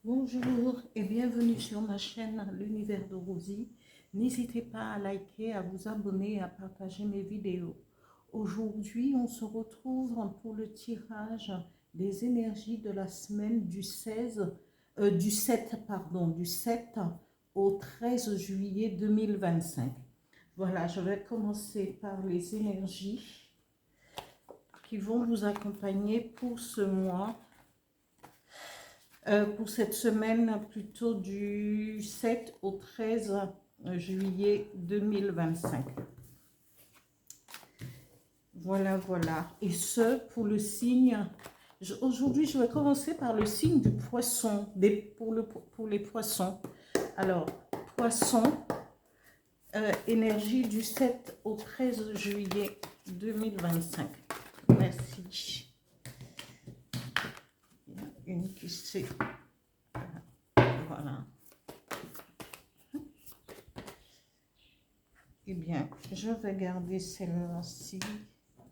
Bonjour et bienvenue sur ma chaîne L'Univers de Rosie. N'hésitez pas à liker, à vous abonner et à partager mes vidéos. Aujourd'hui, on se retrouve pour le tirage des énergies de la semaine du 7 au 13 juillet 2025. Voilà, je vais commencer par les énergies qui vont vous accompagner pour ce mois. Pour cette semaine plutôt du 7 au 13 juillet 2025. Voilà, voilà. Et ce, pour le signe, aujourd'hui, je vais commencer par le signe du poisson, pour les poissons. Alors, poisson, énergie du 7 au 13 juillet 2025. Merci. Il y a une qui sait. Voilà. Eh bien, je vais garder celle-ci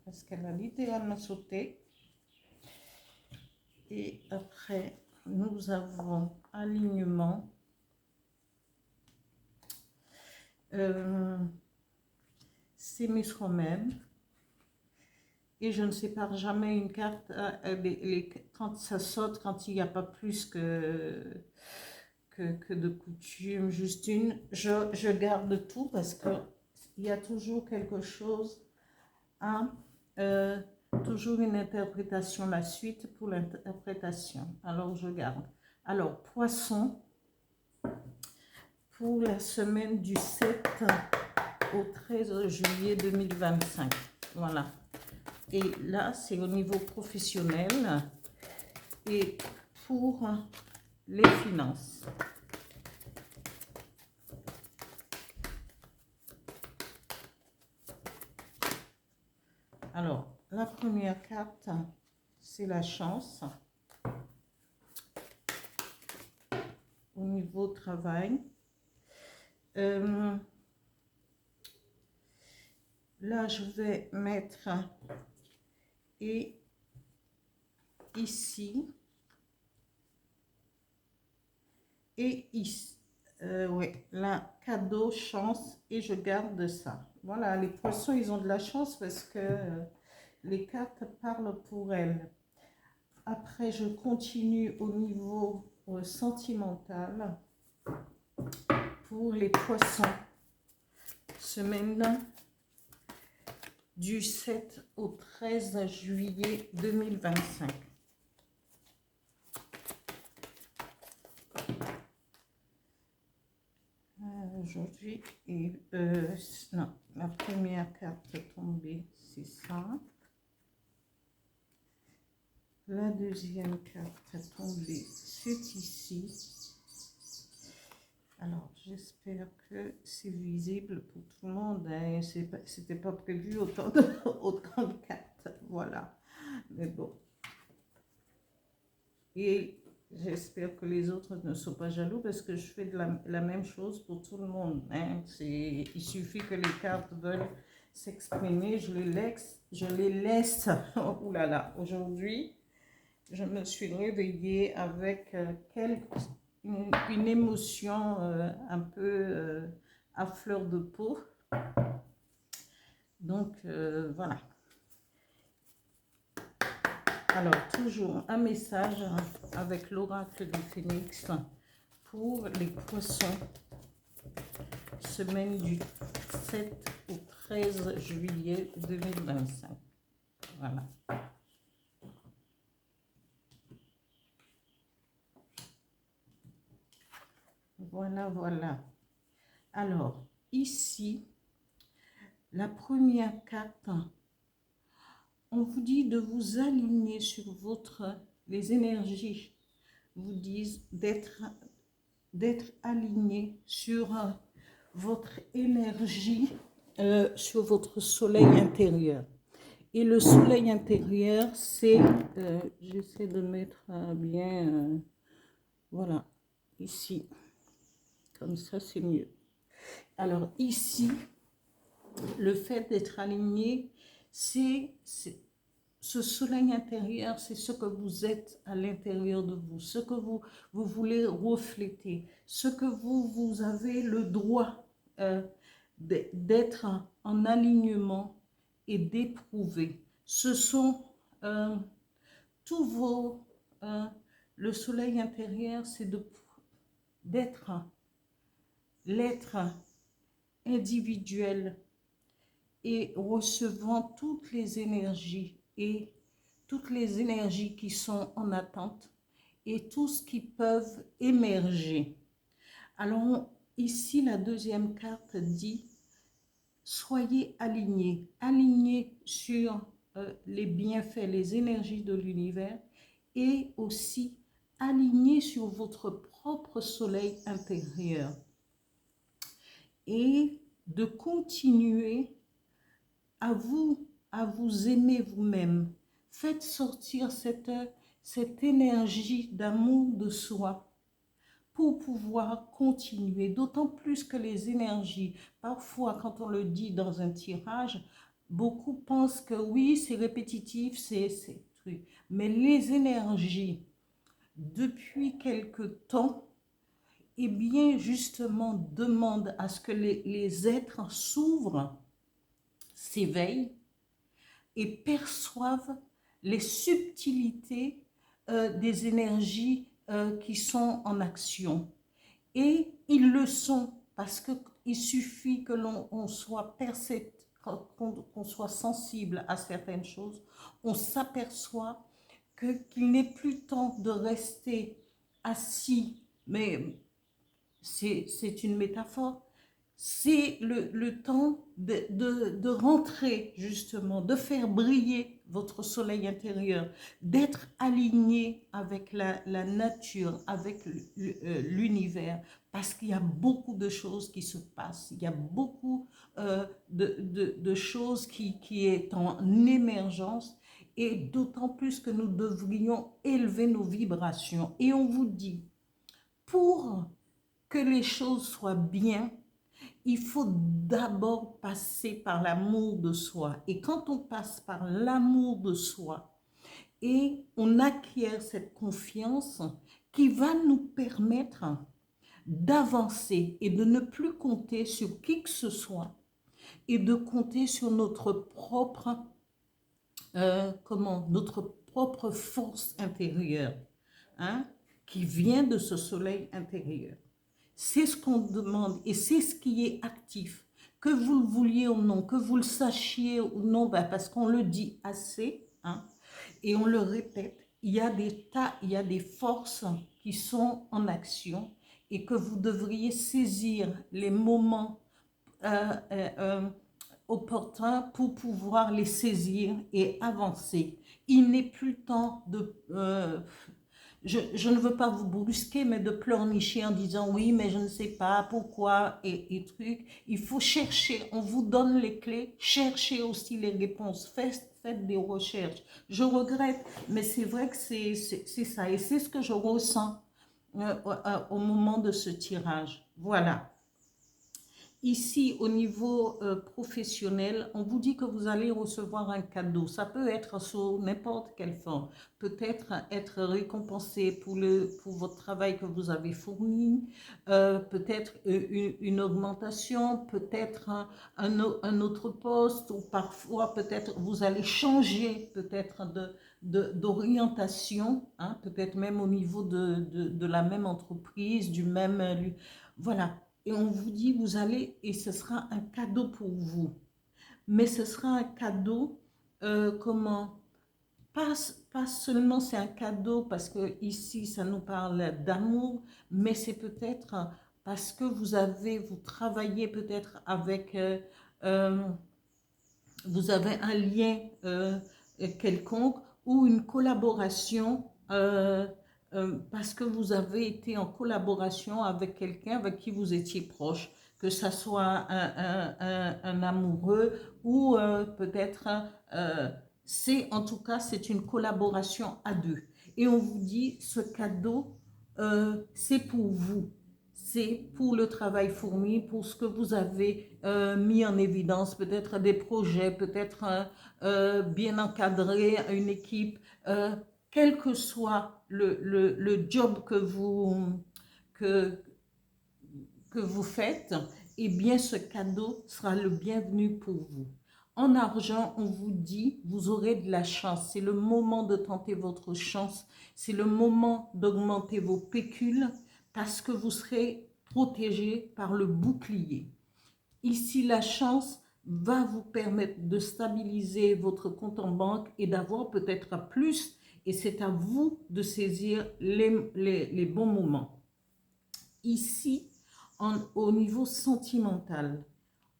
parce qu'elle a littéralement sauté. Et après, nous avons alignement. Sémis romaine. Et je ne sépare jamais une carte quand ça saute, quand il n'y a pas plus que de coutume, juste une. Je garde tout parce qu'il y a toujours quelque chose à... toujours une interprétation, la suite pour l'interprétation. Alors, je garde. Alors, poisson, pour la semaine du 7 au 13 juillet 2025. Voilà. Et là, c'est au niveau professionnel et pour les finances. Alors, la première carte, c'est la chance. Au niveau travail. Là, je vais mettre et ici et ici. Ouais, là, cadeau, chance, et je garde ça. Voilà, les poissons, ils ont de la chance parce que les cartes parlent pour elles. Après, je continue au niveau sentimental pour les poissons. Semaine du 7 au 13 juillet 2025. Aujourd'hui, non, la première carte tombée, c'est ça. La deuxième carte tombée, c'est ici. Alors, j'espère que c'est visible pour tout le monde. Hein. C'était pas prévu autant de cartes. Voilà. Mais bon. Et j'espère que les autres ne sont pas jaloux parce que je fais la même chose pour tout le monde. Hein. Il suffit que les cartes veulent s'exprimer. Je les laisse. Oh là là. Aujourd'hui, je me suis réveillée avec une émotion un peu à fleur de peau. Donc, voilà. Alors, toujours un message avec l'oracle du Phénix pour les poissons, semaine du 7 au 13 juillet 2025. Voilà. Voilà, voilà. Alors, ici, la première carte, on vous dit de vous aligner sur les énergies vous disent d'être aligné sur votre énergie, sur votre soleil intérieur. Et le soleil intérieur, c'est, j'essaie de mettre bien, voilà, ici, comme ça c'est mieux. Alors ici, le fait d'être aligné, c'est Ce soleil intérieur, c'est ce que vous êtes à l'intérieur de vous, ce que vous voulez refléter, ce que vous avez le droit d'être en alignement et d'éprouver. Ce sont tous vos... le soleil intérieur, c'est d'être l'être individuel et recevant toutes les énergies qui sont en attente et tout ce qui peuvent émerger. Alors ici, la deuxième carte dit, soyez alignés, alignés sur les bienfaits, les énergies de l'univers et aussi alignés sur votre propre soleil intérieur et de continuer à vous aimer vous-même. Faites sortir cette énergie d'amour de soi pour pouvoir continuer, d'autant plus que les énergies, parfois quand on le dit dans un tirage, beaucoup pensent que oui, c'est répétitif, c'est truc. Mais les énergies, depuis quelque temps, eh bien, justement, demandent à ce que les êtres s'ouvrent, s'éveillent et perçoivent les subtilités des énergies qui sont en action. Et ils le sont parce qu'il suffit que l'on soit qu'on soit sensible à certaines choses, on s'aperçoit qu'il n'est plus temps de rester assis, mais c'est une métaphore, c'est le temps de rentrer justement, de faire briller votre soleil intérieur, d'être aligné avec la nature, avec l'univers, parce qu'il y a beaucoup de choses qui se passent, il y a beaucoup de choses qui est en émergence, et d'autant plus que nous devrions élever nos vibrations. Et on vous dit, pour que les choses soient bien, il faut d'abord passer par l'amour de soi. Et quand on passe par l'amour de soi et on acquiert cette confiance qui va nous permettre d'avancer et de ne plus compter sur qui que ce soit et de compter sur notre propre, notre propre force intérieure, hein, qui vient de ce soleil intérieur. C'est ce qu'on demande et c'est ce qui est actif. Que vous le vouliez ou non, que vous le sachiez ou non, parce qu'on le dit assez, hein, et on le répète, il y a des forces qui sont en action et que vous devriez saisir les moments opportuns pour pouvoir les saisir et avancer. Il n'est plus temps de... je ne veux pas vous brusquer, mais de pleurnicher en disant oui, mais je ne sais pas pourquoi et trucs. Il faut chercher, on vous donne les clés, cherchez aussi les réponses, faites des recherches. Je regrette, mais c'est vrai que c'est ça et c'est ce que je ressens au moment de ce tirage. Voilà. Ici, au niveau professionnel, on vous dit que vous allez recevoir un cadeau. Ça peut être sous n'importe quelle forme. Peut-être être récompensé pour votre travail que vous avez fourni, peut-être une augmentation, peut-être un autre poste, ou parfois peut-être vous allez changer peut-être d'orientation, hein, peut-être même au niveau de la même entreprise, du même... voilà. Et on vous dit, vous allez, et ce sera un cadeau pour vous. Mais ce sera un cadeau, comment? Pas seulement c'est un cadeau parce que ici, ça nous parle d'amour, mais c'est peut-être parce que vous travaillez peut-être avec, vous avez un lien quelconque ou une collaboration parce que vous avez été en collaboration avec quelqu'un avec qui vous étiez proche, que ça soit un amoureux ou peut-être, en tout cas, c'est une collaboration à deux. Et on vous dit, ce cadeau, c'est pour vous. c'est pour le travail fourni, pour ce que vous avez mis en évidence, peut-être des projets, peut-être bien encadrer une équipe, quel que soit le job que, que vous faites, eh bien ce cadeau sera le bienvenu pour vous. En argent, on vous dit, vous aurez de la chance. C'est le moment de tenter votre chance. C'est le moment d'augmenter vos pécules parce que vous serez protégé par le bouclier. Ici, la chance va vous permettre de stabiliser votre compte en banque et d'avoir peut-être plus. Et c'est à vous de saisir les bons moments. Ici, au niveau sentimental,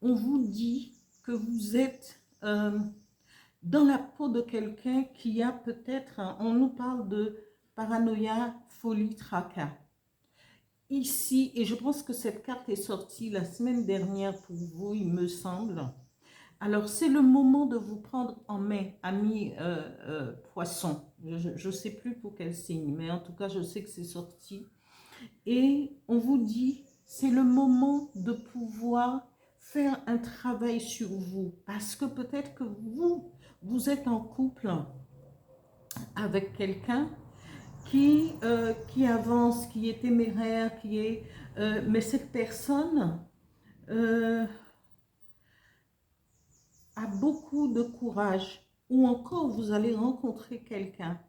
on vous dit que vous êtes dans la peau de quelqu'un qui a peut-être, on nous parle de paranoïa, folie, tracas. Ici, et je pense que cette carte est sortie la semaine dernière pour vous, il me semble. Alors, c'est le moment de vous prendre en main, ami poisson. Je ne sais plus pour quel signe, mais en tout cas, je sais que c'est sorti. Et on vous dit, c'est le moment de pouvoir faire un travail sur vous. Parce que peut-être que vous êtes en couple avec quelqu'un qui avance, qui est téméraire, mais cette personne a beaucoup de courage. Ou encore, vous allez rencontrer quelqu'un.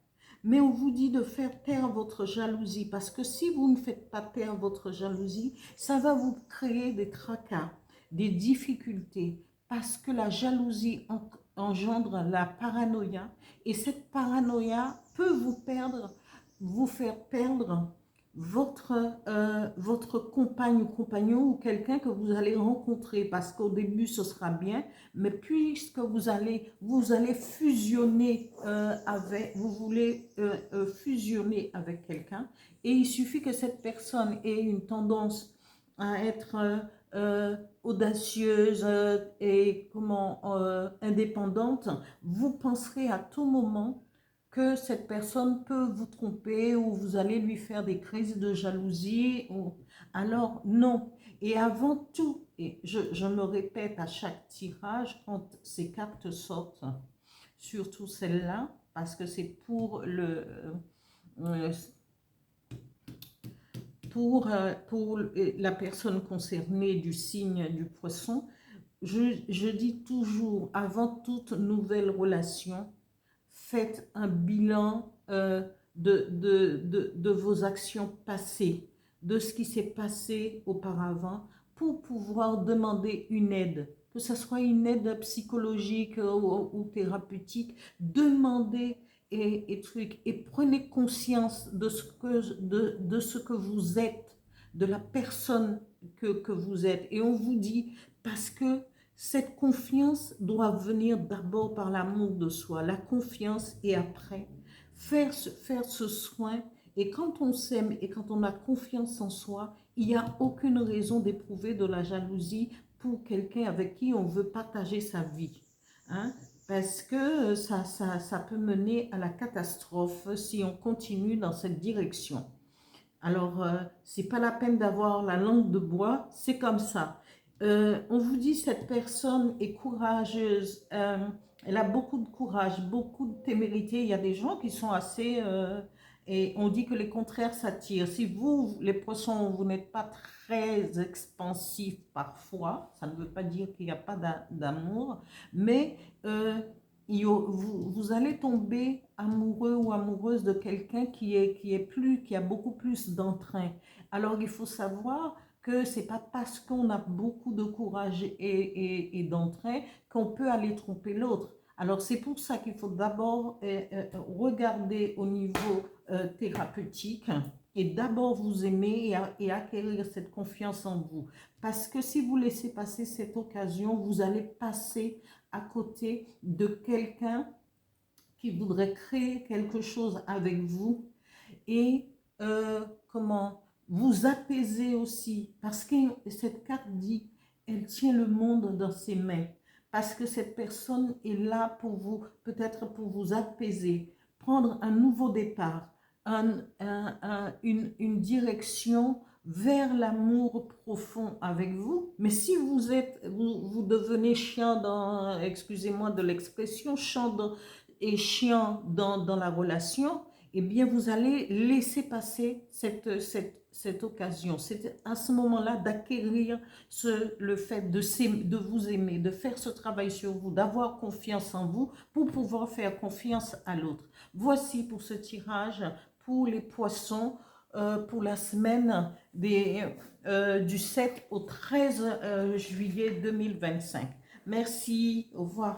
Mais on vous dit de faire taire votre jalousie, parce que si vous ne faites pas taire votre jalousie, ça va vous créer des tracas, des difficultés, parce que la jalousie engendre la paranoïa, et cette paranoïa peut vous faire perdre votre compagne ou compagnon ou quelqu'un que vous allez rencontrer, parce qu'au début ce sera bien, mais puisque vous allez fusionner vous voulez fusionner avec quelqu'un, et il suffit que cette personne ait une tendance à être audacieuse et indépendante, vous penserez à tout moment que cette personne peut vous tromper ou vous allez lui faire des crises de jalousie. Alors non. Et avant tout, et je me répète à chaque tirage quand ces cartes sortent, surtout celle-là, parce que c'est pour euh, pour la personne concernée du signe du poisson, je dis toujours, avant toute nouvelle relation, faites un bilan de vos actions passées, de ce qui s'est passé auparavant, pour pouvoir demander une aide, que ce soit une aide psychologique ou thérapeutique. Demandez et prenez conscience de ce que vous êtes, de la personne que vous êtes. Et on vous dit, parce que cette confiance doit venir d'abord par l'amour de soi, la confiance, et après faire ce soin. Et quand on s'aime et quand on a confiance en soi, il n'y a aucune raison d'éprouver de la jalousie pour quelqu'un avec qui on veut partager sa vie. Hein? Parce que ça peut mener à la catastrophe si on continue dans cette direction. Alors, c'est pas la peine d'avoir la langue de bois, c'est comme ça. On vous dit cette personne est courageuse, elle a beaucoup de courage, beaucoup de témérité. Il y a des gens qui sont assez... et on dit que les contraires s'attirent. Si vous, les poissons, vous n'êtes pas très expansifs parfois, ça ne veut pas dire qu'il n'y a pas d'amour, mais vous allez tomber amoureux ou amoureuse de quelqu'un qui a beaucoup plus d'entrain. Alors il faut savoir que c'est pas parce qu'on a beaucoup de courage et d'entrain qu'on peut aller tromper l'autre. Alors c'est pour ça qu'il faut d'abord regarder au niveau thérapeutique et d'abord vous aimer et acquérir cette confiance en vous. Parce que si vous laissez passer cette occasion, vous allez passer à côté de quelqu'un qui voudrait créer quelque chose avec vous et vous apaiser aussi, parce que cette carte dit, elle tient le monde dans ses mains, parce que cette personne est là pour vous, peut-être pour vous apaiser, prendre un nouveau départ, une direction vers l'amour profond avec vous. Mais si vous devenez chiant dans, excusez-moi de l'expression, chiant dans la relation, eh bien, vous allez laisser passer cette occasion. C'est à ce moment-là d'acquérir le fait de vous aimer, de faire ce travail sur vous, d'avoir confiance en vous pour pouvoir faire confiance à l'autre. Voici pour ce tirage pour les poissons pour la semaine du 7 au 13 juillet 2025. Merci, au revoir.